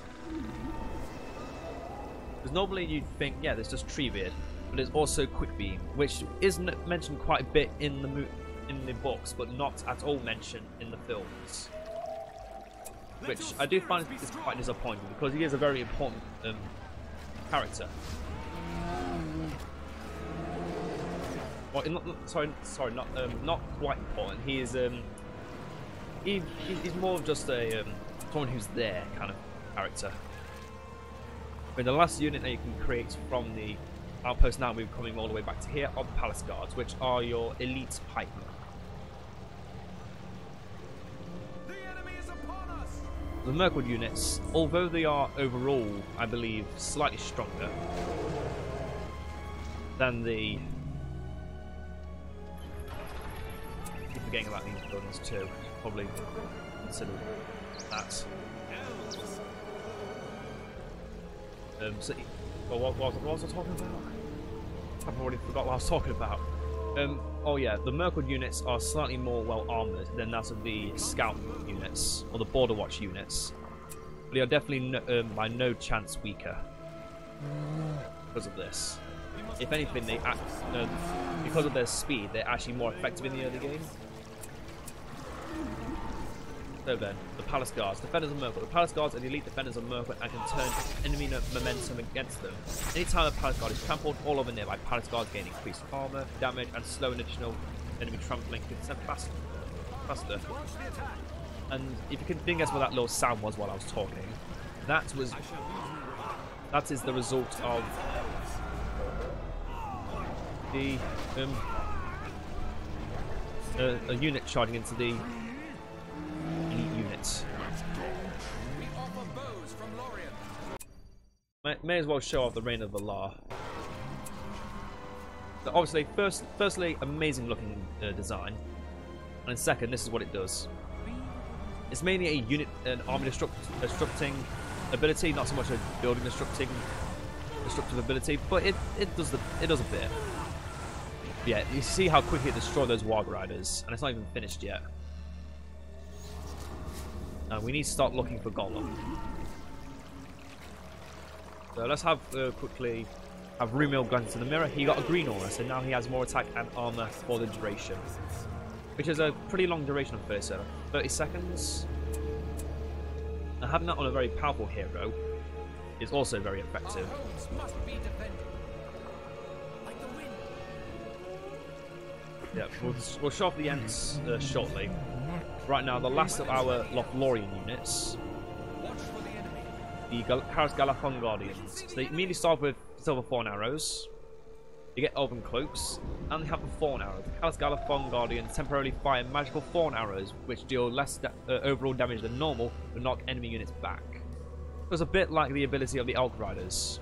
Because normally you'd think, yeah, there's just Treebeard, but there's also Quick Beam, which is mentioned quite a bit in the books, but not at all mentioned in the films. Which I do find is quite disappointing because he is a very important character. Well, not quite important. He is he's more of just a someone who's there kind of character. But the last unit that you can create from the outpost now, we're coming all the way back to here, are the Palace Guards, which are your elite pikemen. The enemy is upon us. The Mirkwood units, although they are overall, I believe, slightly stronger than the... I keep forgetting about these guns too. Probably consider that. So, well, what was I talking about? I've already forgot what I was talking about. Oh yeah, the Mirkwood units are slightly more well armoured than that of the Scout units, or the Border Watch units. But they are definitely by no chance weaker because of this. If anything, they because of their speed, they're actually more effective in the early game. So then, the Palace Guards, defenders of Mirkwood. The Palace Guards are the elite defenders of Mirkwood and can turn enemy momentum against them. Anytime a Palace Guard is trampled, all over nearby Palace Guards gain increased armor, damage, and slow and additional enemy trampling 50% faster. And if you didn't guess what that little sound was while I was talking, that is the result of the a unit charging into the elite units. We offer bows from Lorien. May as well show off the Reign of the Law. So obviously, firstly, amazing looking design, and second, this is what it does. It's mainly a unit, an army destructing ability, not so much a building destructive ability, but it does a bit. Yeah, you see how quickly it destroyed those Warg Riders, and it's not even finished yet. We need to start looking for Gollum. So let's have quickly have Rumil glance in the mirror. He got a green aura, so now he has more attack and armor for the duration, which is a pretty long duration of 30 seconds. And having that on a very powerful hero is also very effective. Our homes must be defended. Like the wind. Yeah, we'll show off the ends shortly. Right now, the last of our Lothlorien units, Watch for the enemy. the Karas Galathon Guardians. So they immediately start with silver thorn arrows. You get elven cloaks, and they have the thorn arrows. The Karas Galathon Guardians temporarily fire magical thorn arrows, which deal less overall damage than normal, but knock enemy units back. It was a bit like the ability of the Elk Riders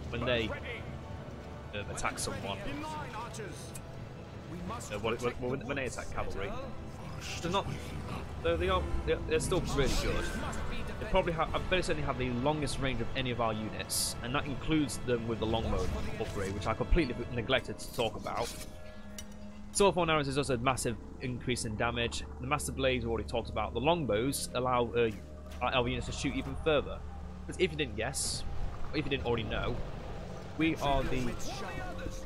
when they attack someone. In line, archers. We must When they attack cavalry. They're not. They're still really good. They probably have. I bet certainly have the longest range of any of our units, and that includes them with the longbow upgrade, which I completely neglected to talk about. Silver Thorn arrows is also a massive increase in damage. The Master Blades we already talked about. The longbows allow our elven units to shoot even further. But if you didn't guess, or if you didn't already know, we are the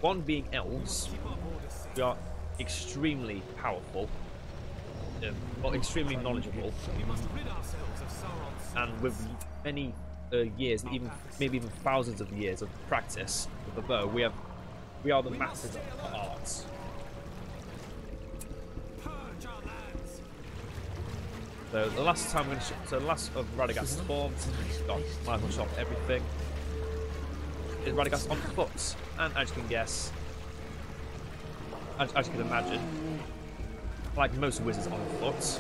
one being elves. We are extremely powerful. Or extremely knowledgeable, and with many years, maybe even thousands of years of practice with the bow, we are the masters of the arts. So the last time the last of Radagast's form, God, might as well shop everything. Is Radagast on foot, and as you can guess, as you can imagine, like most wizards on foot,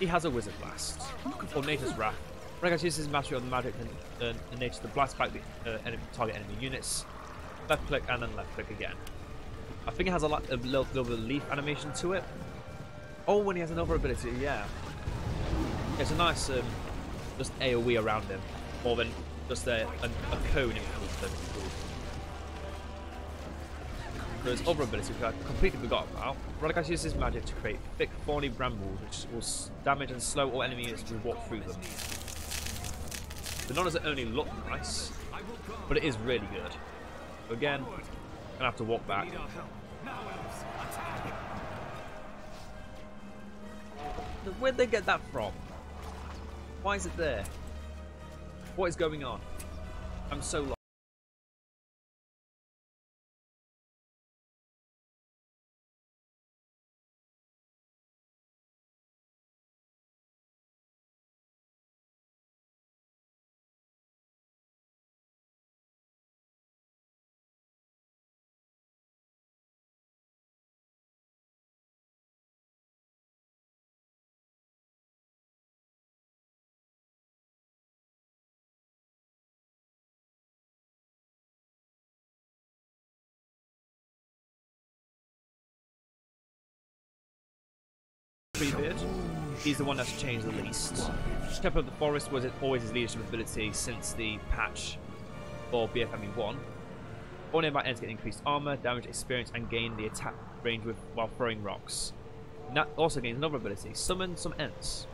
he has a wizard blast. For Nature's Wrath, Radagast uses his mastery of the magic and nature to blast back the target enemy units. Left click and then left click again. I think it has a little bit of leaf animation to it. Oh, when he has another ability, yeah. It's a nice just AoE around him, more than just a cone in front of him. There's other abilities which I completely forgot about. Radagast uses magic to create thick, thorny brambles which will damage and slow all enemies as we walk through them. So not does it only look nice, but it is really good. So again, gonna have to walk back. Where'd they get that from? Why is it there? What is going on? I'm so lost. Treebeard. He's the one that's changed the least. Shepherd of the Forest was always his leadership ability since the patch for BFME 1. All nearby ends get increased armor, damage, experience, and gain the attack range while throwing rocks. And that also gains another ability, summon some Ents.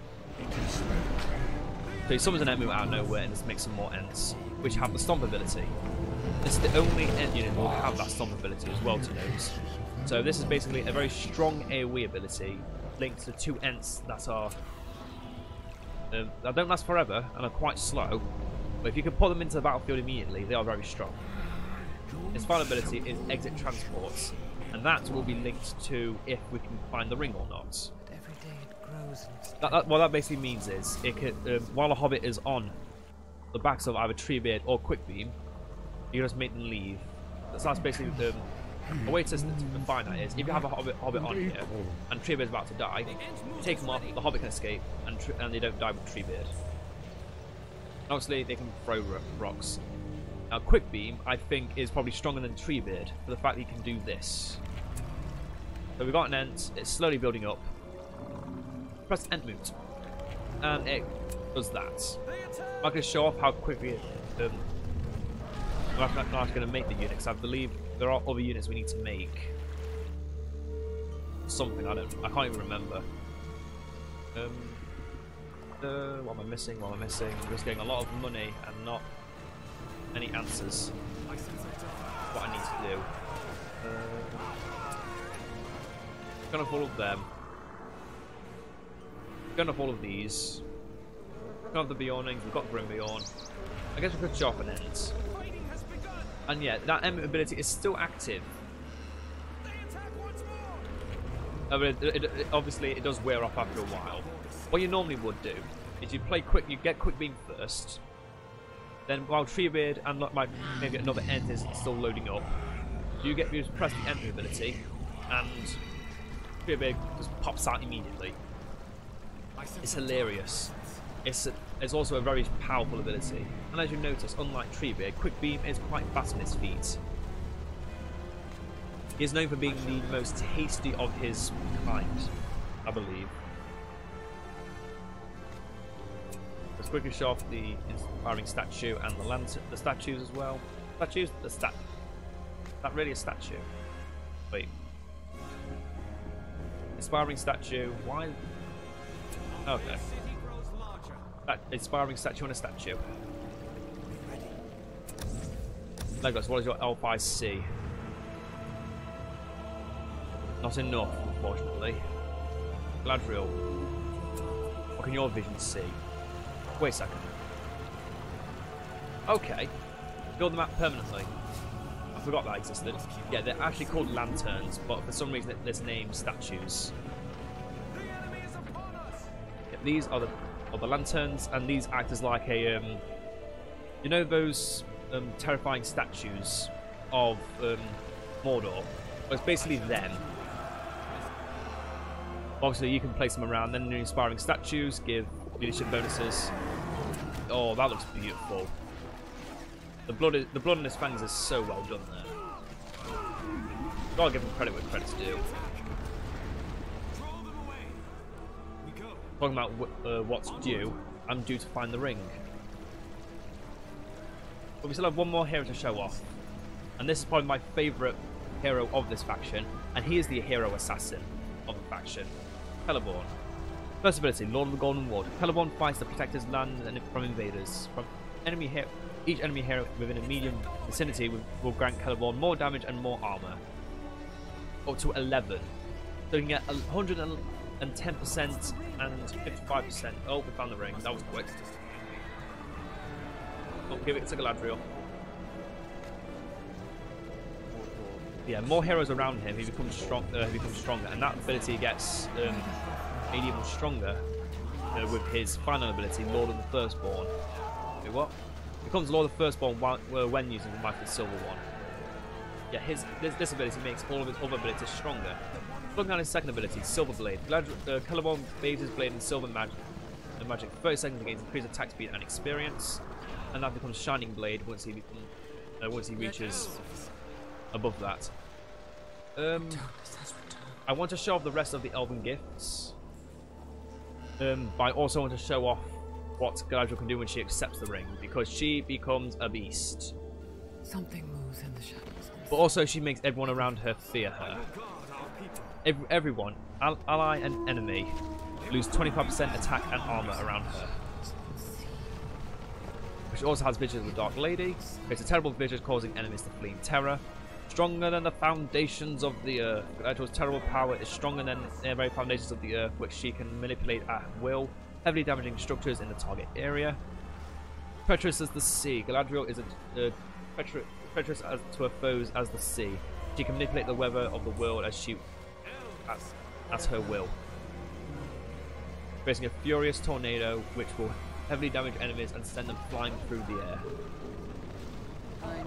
So he summons an Ent move out of nowhere and just makes some more Ents, which have the Stomp ability. This is the only Ent unit that will have that Stomp ability as well to note. So this is basically a very strong AoE ability linked to 2 Ents that are that don't last forever and are quite slow, but if you can put them into the battlefield immediately, they are very strong. His final ability is Exit Transports, and that will be linked to if we can find the ring or not. Every day it grows What that basically means is, it could, while a hobbit is on the backs of either Treebeard or Quickbeam, you can just make them leave. So that's basically a way to find that is, if you have a hobbit on here, and Treebeard's about to die, you take them off, the hobbit can escape, and they don't die with Treebeard. Obviously, they can throw rocks. Now, Quickbeam, I think, is probably stronger than Treebeard, for the fact that he can do this. So we've got an Ent, it's slowly building up. Press Ent Moot, and it does that. I'm going to show off how quickly I'm not going to make the units. I believe there are other units we need to make. Something, I can't even remember. What am I missing? What am I missing? I'm just getting a lot of money and not any answers. What I need to do. Gonna follow them. Gonna follow these. Gonna have the Bjornings. We've got Grimbeorn. I guess we could chop an Ent. And yeah, that Ent ability is still active. But obviously, it does wear off after a while. What you normally would do is you get Quickbeam first. Then while Treebeard and maybe another Ent is still loading up, you press the Ent ability, and Treebeard just pops out immediately. It's hilarious. It's also a very powerful ability. And as you notice, unlike Treebeard, Quickbeam is quite fast on his feet. He is known for being the most hasty of his kind, I believe. Let's quickly show off the inspiring statue and the statues as well. Statues? Is that really a statue? Wait. Inspiring statue. Why? Okay. That inspiring statue and a statue. Legos, what is your elf eye see? Not enough, unfortunately. Gladriel, what can your vision see? Wait a second. Okay. Build them out permanently. I forgot that existed. Yeah, they're actually called lanterns, but for some reason they're named statues. Yeah, these are the lanterns, and these act as like a you know those terrifying statues of Mordor? Well, it's basically them. Obviously, you can place them around. Then the inspiring statues give leadership bonuses. Oh, that looks beautiful. The blood in his fangs is so well done there. Gotta give him credit where credit's due. Talking about what's due, I'm due to find the ring. But we still have one more hero to show off, and this is probably my favourite hero of this faction, and he is the hero assassin of the faction. Celeborn. First ability, Lord of the Golden Ward. Celeborn fights to protect his land from invaders. Each enemy hero within a medium vicinity will grant Celeborn more damage and more armor. Up to 11. So you can get 110% and 55%. Oh, we found the ring. That was quick. Oh, give it to Galadriel. Yeah, more heroes around him. He becomes stronger, and that ability gets made even stronger with his final ability, Lord of the Firstborn. Wait, what? Becomes Lord of the Firstborn when using the Mighty Silver One. Yeah, this ability makes all of his other abilities stronger. Looking at his second ability, Silver Blade. Celeborn bathes his blade in silver magic. 30 seconds against increased attack speed and experience, and that becomes Shining Blade once he reaches above that. I want to show off the rest of the elven gifts. But I also want to show off what Galadriel can do when she accepts the ring, because she becomes a beast. Something moves in the shadows. But also she makes everyone around her fear her. Everyone, ally and enemy, lose 25% attack and armor around her. She also has Vision of the Dark Lady. It's a terrible vision causing enemies to flee in terror. Stronger than the foundations of the earth. Galadriel's terrible power is stronger than the very foundations of the earth, which she can manipulate at will, heavily damaging structures in the target area. Treacherous as the sea. Galadriel is treacherous to her foes as the sea. She can manipulate the weather of the world as her will, creating a furious tornado which will heavily damage enemies and send them flying through the air.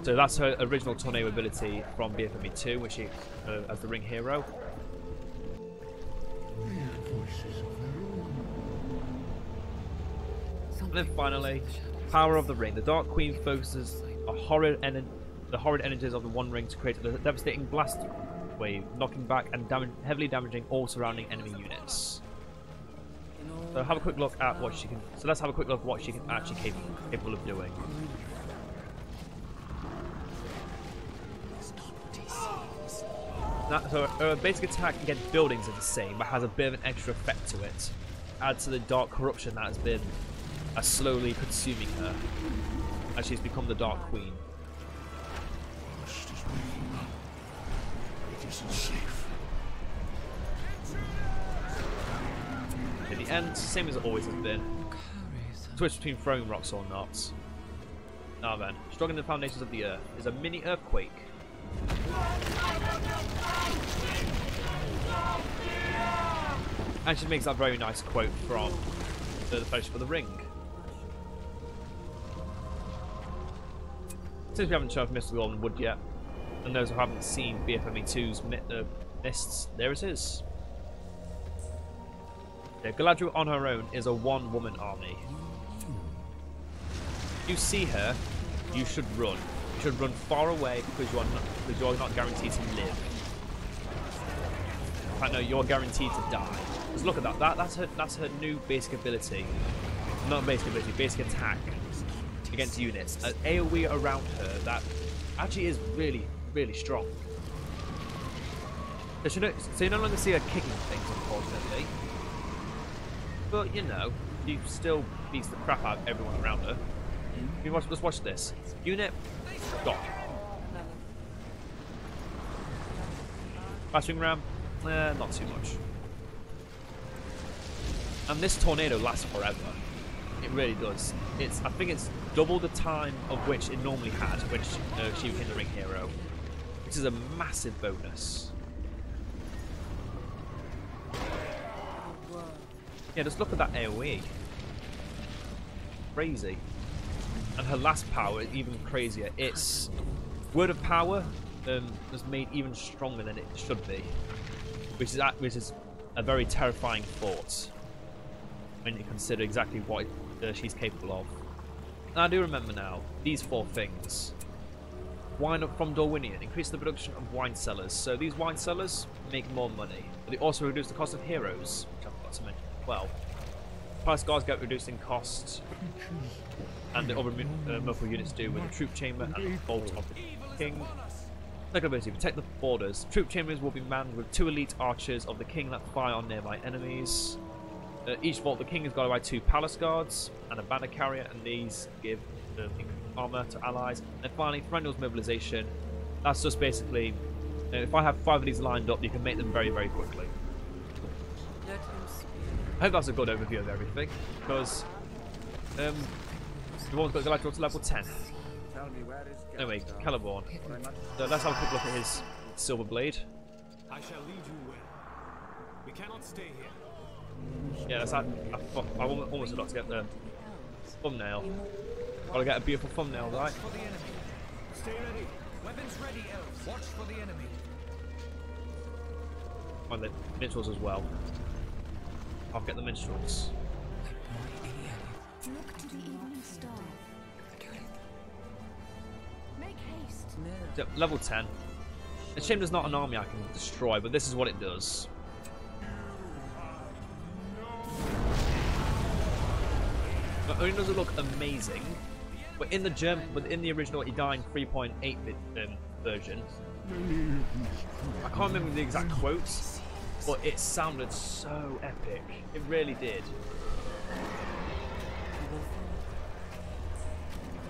So that's her original tornado ability from BFME 2, which she as the ring hero. And then finally, power of the ring. The Dark Queen focuses the horrid energies of the One Ring to create a devastating blast wave, knocking back and heavily damaging all surrounding enemy units. So have a quick look at what she can. So let's have a quick look at what she can actually capable of doing. So her basic attack against buildings is the same, but has a bit of an extra effect to it. Add to the dark corruption that has been slowly consuming her as she's become the Dark Queen. In the end, same as it always has been. Switch between throwing rocks or not. Now then, stronger than the foundations of the earth is a mini earthquake. And she makes that very nice quote from the Fellowship of the Ring. Since we haven't shown Mist of the Golden Wood yet, and those who haven't seen BFME 2's Mists, there it is. Yeah, Galadriel on her own is a one-woman army. If you see her, you should run. You should run far away because you are not guaranteed to live. In fact, no, you're guaranteed to die. Just look at that. That's her new basic ability. Not basic ability, basic attack against units. An AoE around her that actually is really, really strong. So you no longer see her kicking things, unfortunately. But you know, she still beats the crap out of everyone around her. Let's watch this. Unit gone. Battering ram, not too much. And this tornado lasts forever. It really does. I think it's double the time of which it normally had when she became the ring hero, which is a massive bonus. Yeah, just look at that AoE. Crazy. And her last power is even crazier. It's Word of Power was made even stronger than it should be, which is a very terrifying thought when you consider exactly what she's capable of. And I do remember now these 4 things. Wine up from Dorwinian, increase the production of wine cellars. So these wine cellars make more money, but they also reduce the cost of heroes, which I forgot to mention as well. Price guards get reduced in cost, and the other Merkwood units do with the troop chamber and the vault of the king. Second ability, protect the borders. Troop chambers will be manned with 2 elite archers of the king that fire on nearby enemies. Each vault, the king is guarded by 2 palace guards and a banner carrier, and these give armor to allies. And finally, Thranduil's mobilization. That's just basically, if I have 5 of these lined up, you can make them very, very quickly. I hope that's a good overview of everything, because the one's got Galadriel to level 10. Anyway, Celeborn. So let's have a quick look at his silver blade. I shall lead you where. We cannot stay here. Yeah, I almost forgot to get the thumbnail. Gotta get a beautiful thumbnail, right? Watch for the enemy. Stay ready. Weapons ready, elves. Watch for the enemy. And the minstrels as well. I'll get the minstrels. Look to the evening star. Make haste. So, level 10. It's a shame there's not an army I can destroy, but this is what it does. Not only does it look amazing, but in the original Edain 3.8-bit version, I can't remember the exact quotes, but it sounded so epic. It really did.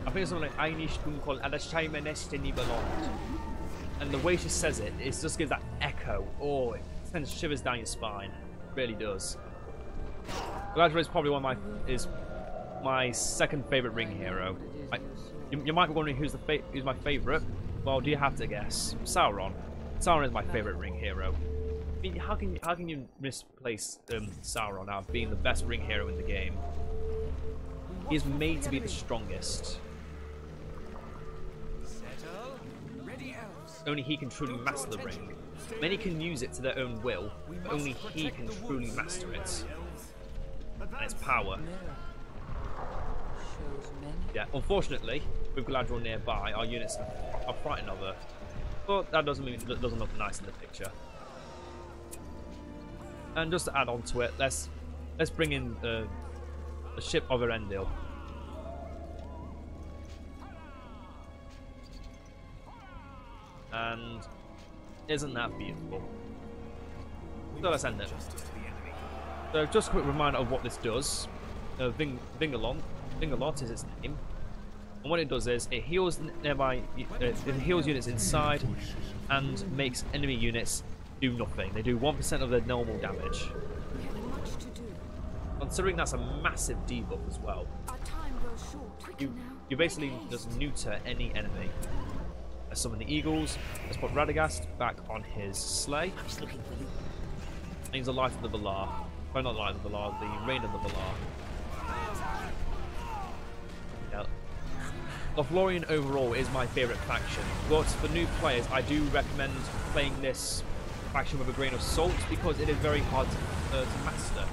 I think it's something like Einish Gunkol Adashaimenestini Belonged. And the way she says it, it just gives that echo. Oh, it sends shivers down your spine. It really does. Galadriel is probably my second favourite ring hero. You might be wondering who's my favourite. Well, do you have to guess? Sauron. Sauron is my favourite ring hero. I mean, how can you misplace Sauron out of being the best ring hero in the game? He is made to be the strongest. Only he can truly master the ring. Many can use it to their own will, but only he can truly master it. And its power. Yeah, unfortunately, with Galadriel nearby, our units are frightened of her. But that doesn't mean it doesn't look nice in the picture. And just to add on to it, let's bring in the ship of Erendil. And isn't that beautiful? So let's end it. So just a quick reminder of what this does. Vingalot is its name. And what it does is it heals nearby, it heals units inside and makes enemy units do nothing. They do 1% of their normal damage. Considering that's a massive debuff as well. You basically just neuter any enemy. Let's summon the eagles. Let's put Radagast back on his sleigh. And he's the light of the Valar. Well, not the light of the Valar, the reign of the Valar. Yeah. Lothlorien overall is my favourite faction, but for new players I do recommend playing this faction with a grain of salt because it is very hard to master.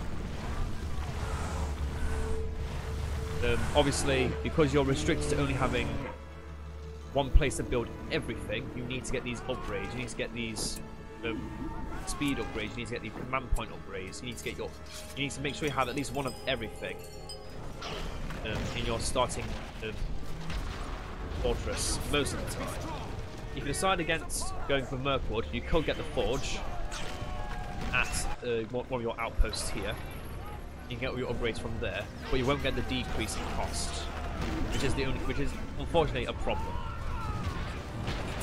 Obviously, because you're restricted to only having one place to build everything, you need to get these upgrades. You need to get these speed upgrades. You need to get these command point upgrades. You need to make sure you have at least one of everything in your starting fortress most of the time. If you decide against going for Mirkwood, you could get the forge at one of your outposts here. You can get all your upgrades from there, but you won't get the decrease in cost, which is unfortunately a problem.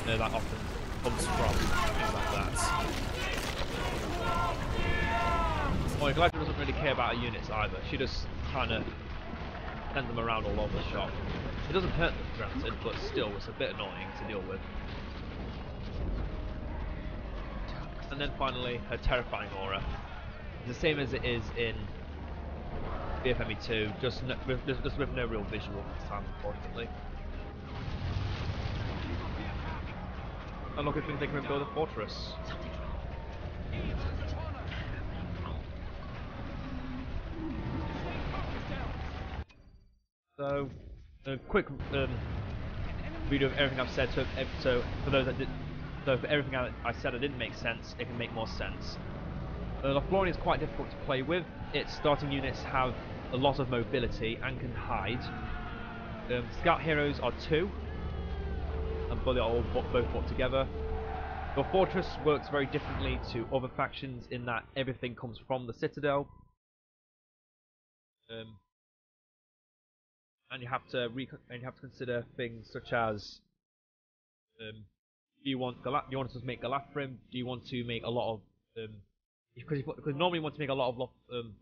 That often comes from things like that. Well, Galadriel doesn't really care about her units either. She just kind of sends them around all over the shop. It doesn't hurt them, granted, but still, it's a bit annoying to deal with. And then finally, her terrifying aura. It's the same as it is in BFME 2, just with no real visual this time, unfortunately. And look, I think they can build a fortress. So, a quick video of everything I've said. So for those that did, so for everything I said that didn't make sense, it can make more sense. Lothlorien is quite difficult to play with. Its starting units have a lot of mobility and can hide. Scout heroes are 2, and but they are all both brought together. Your fortress works very differently to other factions in that everything comes from the citadel. And you have to consider things such as do you want to make Galafrim? Do you want to make a lot of because normally you want to make a lot of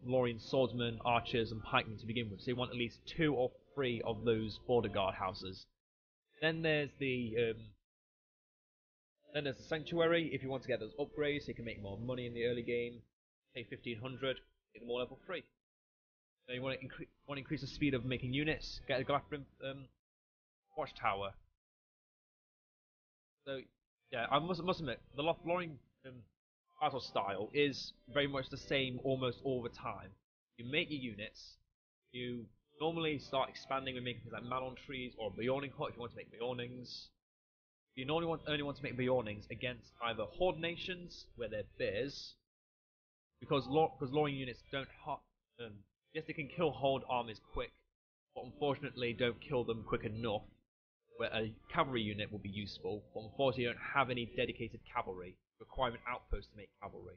Lorien swordsmen, archers, and pikemen to begin with. So you want at least 2 or 3 of those border guard houses. Then there's the sanctuary. If you want to get those upgrades, so you can make more money in the early game. Pay 1500, get them all level 3. So you want to increase the speed of making units. Get a Galafrim watchtower. So yeah, I must admit the Lothlorien battle style is very much the same almost all the time. You make your units, you normally start expanding and making things like Malon trees or Beorning hut if you want to make Beornings. You normally only want to make Beornings against either horde nations where they're bears, because Lorien units don't yes, they can kill horde armies quick, but unfortunately don't kill them quick enough where a cavalry unit will be useful, but unfortunately you don't have any dedicated cavalry. Require an outpost to make cavalry.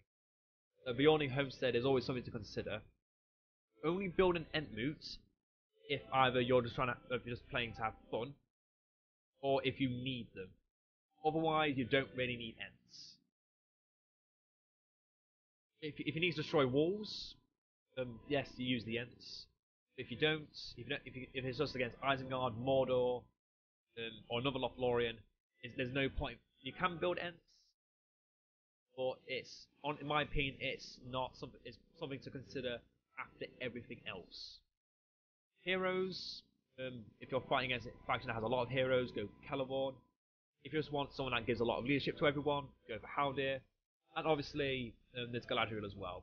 So Beorning Homestead is always something to consider. Only build an Entmoot if either you're just playing to have fun, or if you need them. Otherwise, you don't really need Ents. If you need to destroy walls, yes, you use the Ents. If you don't, if it's just against Isengard, Mordor, or another Lothlorien, there's no point. You can build Ents, but in my opinion, it's something to consider after everything else. Heroes, if you're fighting against a faction that has a lot of heroes, go Celeborn. If you just want someone that gives a lot of leadership to everyone, go for Haldir. And obviously, there's Galadriel as well.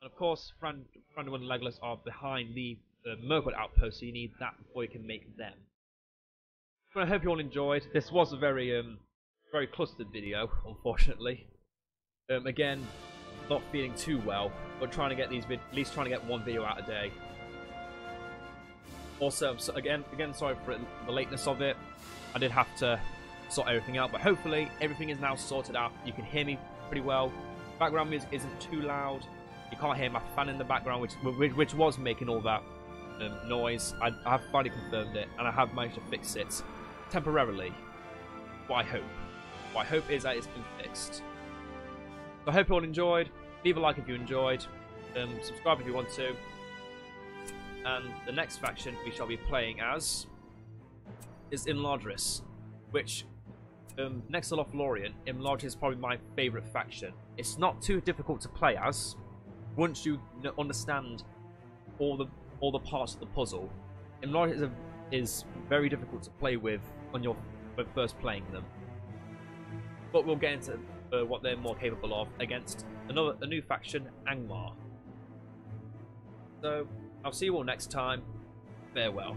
And of course, Thranduil and Legolas are behind the Mirkwood outpost, so you need that before you can make them. But I hope you all enjoyed. This was a very clustered video, unfortunately. Again, not feeling too well, but trying to get at least trying to get 1 video out a day. Also, again, sorry for the lateness of it. I did have to sort everything out, but hopefully everything is now sorted out. You can hear me pretty well. Background music isn't too loud. You can't hear my fan in the background, which was making all that noise. I have finally confirmed it, and I have managed to fix it temporarily. What I hope is that it's been fixed. So I hope you all enjoyed. Leave a like if you enjoyed. Subscribe if you want to. And the next faction we shall be playing as is Imladris, which next to Lothlorien, Imladris is probably my favourite faction. It's not too difficult to play as once you understand all the parts of the puzzle. Imladris is very difficult to play with when first playing them. But we'll get into what they're more capable of against a new faction, Angmar. So, I'll see you all next time. Farewell.